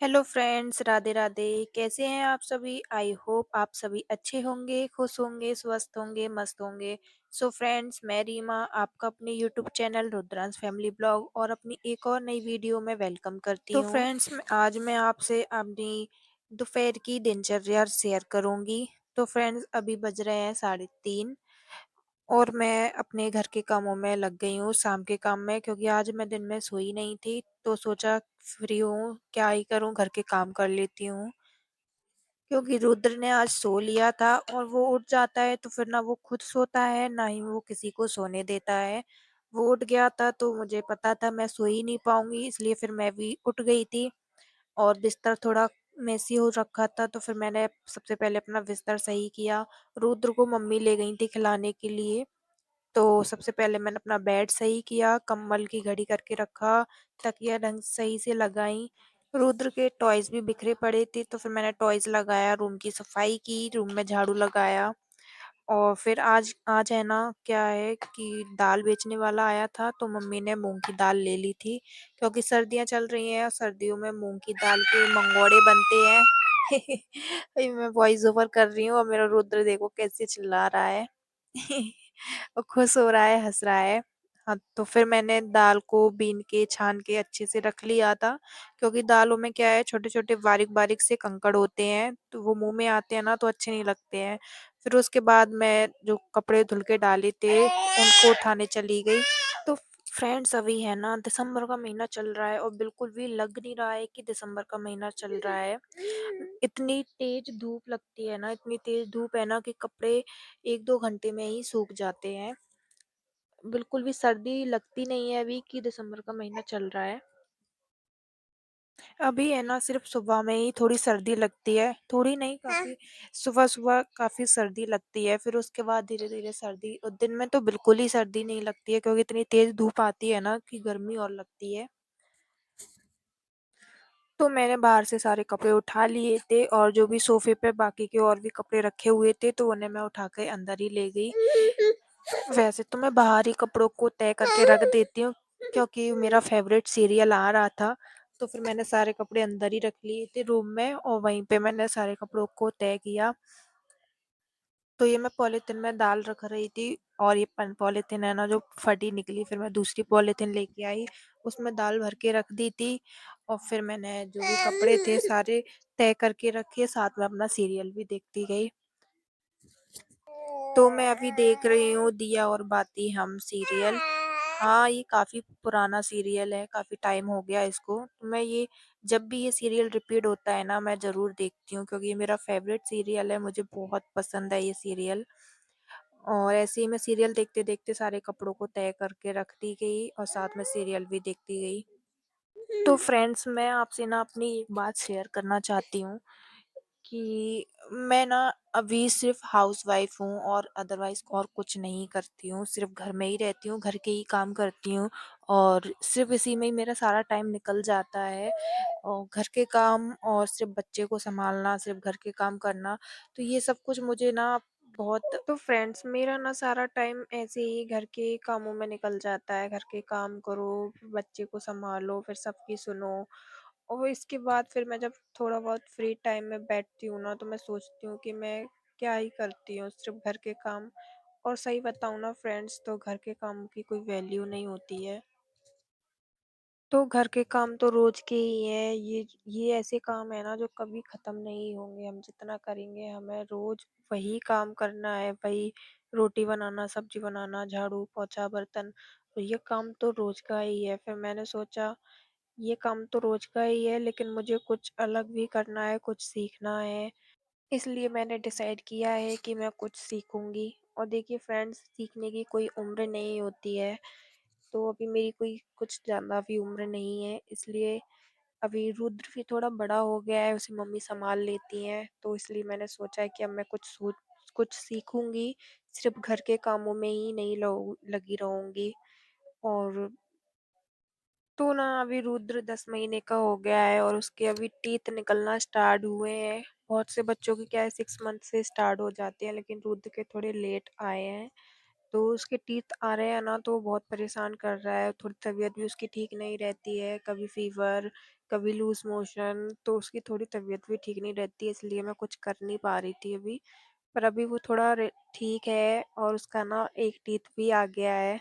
Hello friends, Radhe Radhe. कैसे हैं आप सभी? आई होप आप सभी अच्छे होंगे, खुश होंगे, स्वस्थ होंगे, मस्त होंगे। सो फ्रेंड्स, मैं रीमा आपका अपने YouTube channel Rudransh family blog और अपनी एक और नई वीडियो में वेलकम करती तो हूँ। फ्रेंड्स, आज मैं आपसे अपनी दोपहर की दिनचर्या शेयर करूंगी। तो फ्रेंड्स, अभी बज रहे हैं 3:30 और मैं अपने घर के कामों में लग गई हूँ, शाम के काम में, क्योंकि आज मैं दिन में सोई नहीं थी। तो सोचा फ्री हूँ, क्या ही करूँ, घर के काम कर लेती हूँ। क्योंकि रुद्र ने आज सो लिया था और वो उठ जाता है तो फिर ना वो खुद सोता है, ना ही वो किसी को सोने देता है। वो उठ गया था तो मुझे पता था मैं सो ही नहीं पाऊँगी, इसलिए फिर मैं भी उठ गई थी और बिस्तर थोड़ा मेसी हो रखा था, तो फिर मैंने सबसे पहले अपना बिस्तर सही किया। रुद्र को मम्मी ले गई थी खिलाने के लिए। तो सबसे पहले मैंने अपना बेड सही किया, कंबल की घड़ी करके रखा, तकिया ढंग से सही से लगाई। रुद्र के टॉयज भी बिखरे पड़े थे तो फिर मैंने टॉयज लगाया, रूम की सफाई की, रूम में झाड़ू लगाया। और फिर आज आज है ना, क्या है कि दाल बेचने वाला आया था तो मम्मी ने मूंग की दाल ले ली थी, क्योंकि सर्दियां चल रही हैं और सर्दियों में मूंग की दाल के मंगोड़े बनते हैं। अभी मैं वॉइस ओवर कर रही हूँ और मेरा रुद्र देखो कैसे चिल्ला रहा है। और खुश हो रहा है, हंस रहा है। हाँ, तो फिर मैंने दाल को बीन के छान के अच्छे से रख लिया था, क्योंकि दालों में क्या है, छोटे छोटे बारीक बारीक से कंकड़ होते हैं, तो वो मुंह में आते हैं ना तो अच्छे नहीं लगते हैं। फिर उसके बाद मैं जो कपड़े धुल के डाले थे उनको उठाने चली गई। तो फ्रेंड्स, अभी है ना, दिसंबर का महीना चल रहा है और बिल्कुल भी लग नहीं रहा है कि दिसंबर का महीना चल रहा है। इतनी तेज धूप लगती है ना, इतनी तेज धूप है ना कि कपड़े 1-2 घंटे में ही सूख जाते हैं। बिल्कुल भी सर्दी लगती नहीं है अभी कि दिसंबर का महीना चल रहा है। अभी है ना, सिर्फ सुबह में ही थोड़ी सर्दी लगती है, थोड़ी नहीं, काफी। सुबह सुबह काफी सर्दी लगती है, फिर उसके बाद धीरे धीरे सर्दी, और दिन में तो बिल्कुल ही सर्दी नहीं लगती है, क्योंकि इतनी तेज धूप आती है ना कि गर्मी और लगती है। तो मैंने बाहर से सारे कपड़े उठा लिए थे और जो भी सोफे पे बाकी के और भी कपड़े रखे हुए थे तो उन्हें मैं उठा के अंदर ही ले गई। वैसे तो मैं बाहर ही कपड़ों को तय करके रख देती हूँ, क्योंकि मेरा फेवरेट सीरियल आ रहा था। तो फिर मैंने सारे कपड़े अंदर ही रख लिए थे रूम में और वहीं पे मैंने सारे कपड़ों को तय किया। तो ये मैं पॉलीथिन में दाल रख रही थी और ये पॉलीथिन है ना जो फटी निकली, फिर मैं दूसरी पॉलीथिन लेके आई, उसमें दाल भर के रख दी थी। और फिर मैंने जो भी कपड़े थे सारे तय करके रखे, साथ में अपना सीरियल भी देखती गई। तो मैं अभी देख रही हूँ दिया और बाती हम सीरियल। हाँ, ये काफी पुराना सीरियल है, काफी टाइम हो गया इसको। तो मैं ये, जब भी ये सीरियल रिपीट होता है ना, मैं जरूर देखती हूँ, क्योंकि ये मेरा फेवरेट सीरियल है, मुझे बहुत पसंद है ये सीरियल। और ऐसे ही मैं सीरियल देखते देखते सारे कपड़ों को तय करके रखती गई और साथ में सीरियल भी देखती गई। तो फ्रेंड्स, मैं आपसे ना अपनी एक बात शेयर करना चाहती हूँ कि मैं ना अभी सिर्फ हाउसवाइफ हूँ और अदरवाइज और कुछ नहीं करती हूँ, सिर्फ घर में ही रहती हूँ, घर के ही काम करती हूँ और सिर्फ इसी में ही मेरा सारा टाइम निकल जाता है। और घर के काम और सिर्फ बच्चे को संभालना, सिर्फ घर के काम करना, तो ये सब कुछ मुझे ना बहुत। तो फ्रेंड्स, मेरा ना सारा टाइम ऐसे ही घर के कामों में निकल जाता है, घर के काम करो, बच्चे को संभालो, फिर सबकी सुनो। और इसके बाद फिर मैं जब थोड़ा बहुत फ्री टाइम में बैठती हूँ ना, तो मैं सोचती हूँ कि मैं क्या ही करती हूँ, सिर्फ घर के काम। और सही बताऊँ ना फ्रेंड्स, तो घर के काम की कोई वैल्यू नहीं होती है। तो घर के काम तो रोज के ही हैं, ये ऐसे काम है ना जो कभी खत्म नहीं होंगे, हम जितना करेंगे हमें रोज वही काम करना है, वही रोटी बनाना, सब्जी बनाना, झाड़ू पोछा बर्तन, तो ये काम तो रोज का ही है। फिर मैंने सोचा ये काम तो रोज का ही है, लेकिन मुझे कुछ अलग भी करना है, कुछ सीखना है। इसलिए मैंने डिसाइड किया है कि मैं कुछ सीखूंगी। और देखिए फ्रेंड्स, सीखने की कोई उम्र नहीं होती है। तो अभी मेरी कोई कुछ ज़्यादा भी उम्र नहीं है, इसलिए अभी रुद्र भी थोड़ा बड़ा हो गया है, उसे मम्मी संभाल लेती हैं, तो इसलिए मैंने सोचा है कि अब मैं कुछ सीखूंगी, सिर्फ घर के कामों में ही नहीं लगी रहूंगी। और तो ना अभी रुद्र 10 महीने का हो गया है और उसके अभी टीथ निकलना स्टार्ट हुए हैं। बहुत से बच्चों के क्या है, 6 मंथ से स्टार्ट हो जाते हैं, लेकिन रुद्र के थोड़े लेट आए हैं। तो उसके टीथ आ रहे हैं ना, तो वो बहुत परेशान कर रहा है। थोड़ी तबीयत भी उसकी ठीक नहीं रहती है, कभी फ़ीवर, कभी लूज़ मोशन, तो उसकी थोड़ी तबीयत भी ठीक नहीं रहती है, इसलिए मैं कुछ कर नहीं पा रही थी अभी। पर अभी वो थोड़ा ठीक है और उसका ना एक टीथ भी आ गया है।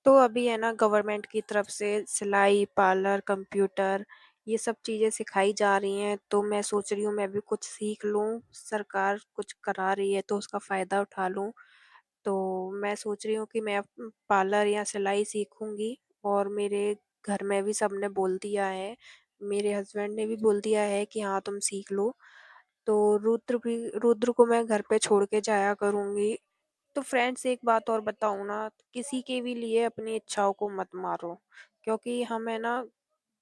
तो अभी है ना गवर्नमेंट की तरफ से सिलाई, पार्लर, कंप्यूटर ये सब चीज़ें सिखाई जा रही हैं, तो मैं सोच रही हूँ मैं भी कुछ सीख लूँ। सरकार कुछ करा रही है तो उसका फ़ायदा उठा लूँ। तो मैं सोच रही हूँ कि मैं अब पार्लर या सिलाई सीखूँगी, और मेरे घर में भी सबने बोल दिया है, मेरे हस्बैंड ने भी बोल दिया है कि हाँ, तुम सीख लो। तो रुद्र को मैं घर पे छोड़ के जाया करूँगी। तो फ्रेंड्स, एक बात और बताऊँ ना, किसी के भी लिए अपनी इच्छाओं को मत मारो, क्योंकि हम है ना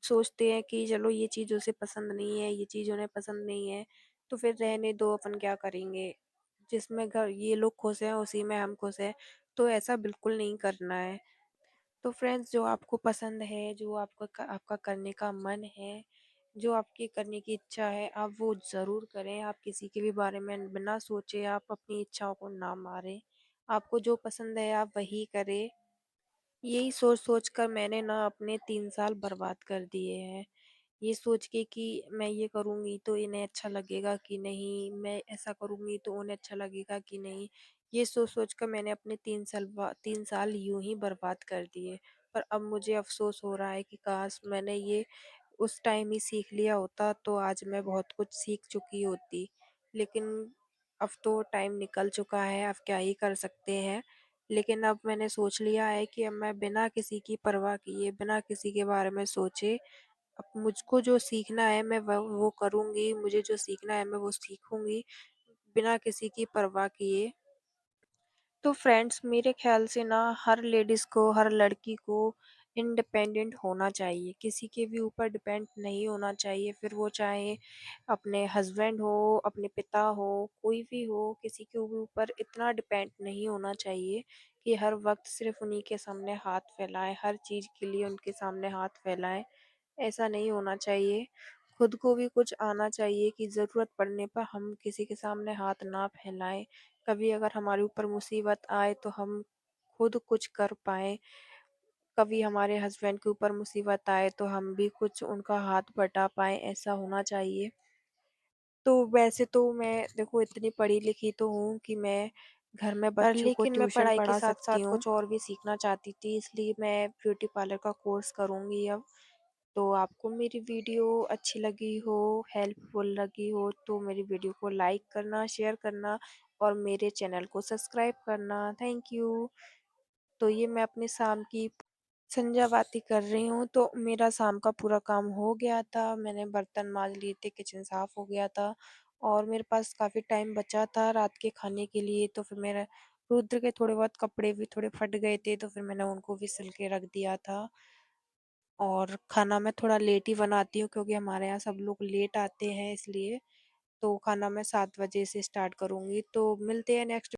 सोचते हैं कि चलो ये चीज़ उसे पसंद नहीं है, ये चीज़ उन्हें पसंद नहीं है, तो फिर रहने दो, अपन क्या करेंगे? जिसमें घर ये लोग खुश हैं उसी में हम खुश हैं, तो ऐसा बिल्कुल नहीं करना है। तो फ्रेंड्स, जो आपको पसंद है, जो आपका करने का मन है, जो आपकी करने की इच्छा है, आप वो ज़रूर करें। आप किसी के भी बारे में बिना सोचे आप अपनी इच्छाओं को ना मारें। आपको जो पसंद है आप वही करें। यही सोच-सोच कर मैंने ना अपने 3 साल बर्बाद कर दिए हैं। ये सोच के कि मैं ये करूँगी तो इन्हें अच्छा लगेगा कि नहीं, मैं ऐसा करूँगी तो उन्हें अच्छा लगेगा कि नहीं। ये सोच-सोच कर मैंने अपने 3 साल यूँ ही बर्बाद कर दिए। पर अब मुझे अफ़सोस हो रहा है कि काश मैंने ये उस टाइम ही सीख लिया होता, तो आज मैं बहुत कुछ सीख चुकी होती। लेकिन अब तो टाइम निकल चुका है, अब क्या ही कर सकते हैं। लेकिन अब मैंने सोच लिया है कि अब मैं बिना किसी की परवाह किए, बिना किसी के बारे में सोचे, अब मुझको जो सीखना है मैं वो करूँगी, मुझे जो सीखना है मैं वो सीखूँगी, बिना किसी की परवाह किए। तो फ्रेंड्स, मेरे ख़्याल से ना हर लेडीज़ को, हर लड़की को इंडिपेंडेंट होना चाहिए, किसी के भी ऊपर डिपेंड नहीं होना चाहिए। फिर वो चाहे अपने हस्बैंड हो, अपने पिता हो, कोई भी हो, किसी के भी ऊपर इतना डिपेंड नहीं होना चाहिए कि हर वक़्त सिर्फ़ उन्हीं के सामने हाथ फैलाएँ, हर चीज़ के लिए उनके सामने हाथ फैलाएँ। ऐसा नहीं होना चाहिए। खुद को भी कुछ आना चाहिए कि ज़रूरत पड़ने पर हम किसी के सामने हाथ ना फैलाएँ। कभी अगर हमारे ऊपर मुसीबत आए तो हम खुद कुछ कर पाएँ। कभी हमारे हस्बैंड के ऊपर मुसीबत आए तो हम भी कुछ उनका हाथ बटा पाएँ, ऐसा होना चाहिए। तो वैसे तो मैं देखो इतनी पढ़ी-लिखी तो हूँ कि मैं घर में बच्चों को लेकिन मैं ट्यूशन पढ़ाई के पढ़ा साथ-साथ सकती हूँ। कुछ और भी सीखना चाहती थी, इसलिए मैं ब्यूटी पार्लर का कोर्स करूँगी अब। तो आपको मेरी वीडियो अच्छी लगी हो, हेल्पफुल लगी हो, तो मेरी वीडियो को लाइक करना, शेयर करना और मेरे चैनल को सब्सक्राइब करना। Thank you. तो ये मैं अपनी शाम की संध्या बाती कर रही हूँ, तो मेरा शाम का पूरा काम हो गया था। मैंने बर्तन माँज लिए थे, किचन साफ हो गया था और मेरे पास काफ़ी टाइम बचा था रात के खाने के लिए, तो फिर मेरा रुद्र के थोड़े बहुत कपड़े भी थोड़े फट गए थे, तो फिर मैंने उनको भी सिल के रख दिया था। और खाना मैं थोड़ा लेट ही बनाती हूँ क्योंकि हमारे यहाँ सब लोग लेट आते हैं इसलिए। तो खाना मैं 7 बजे से स्टार्ट करूँगी। तो मिलते हैं नेक्स्ट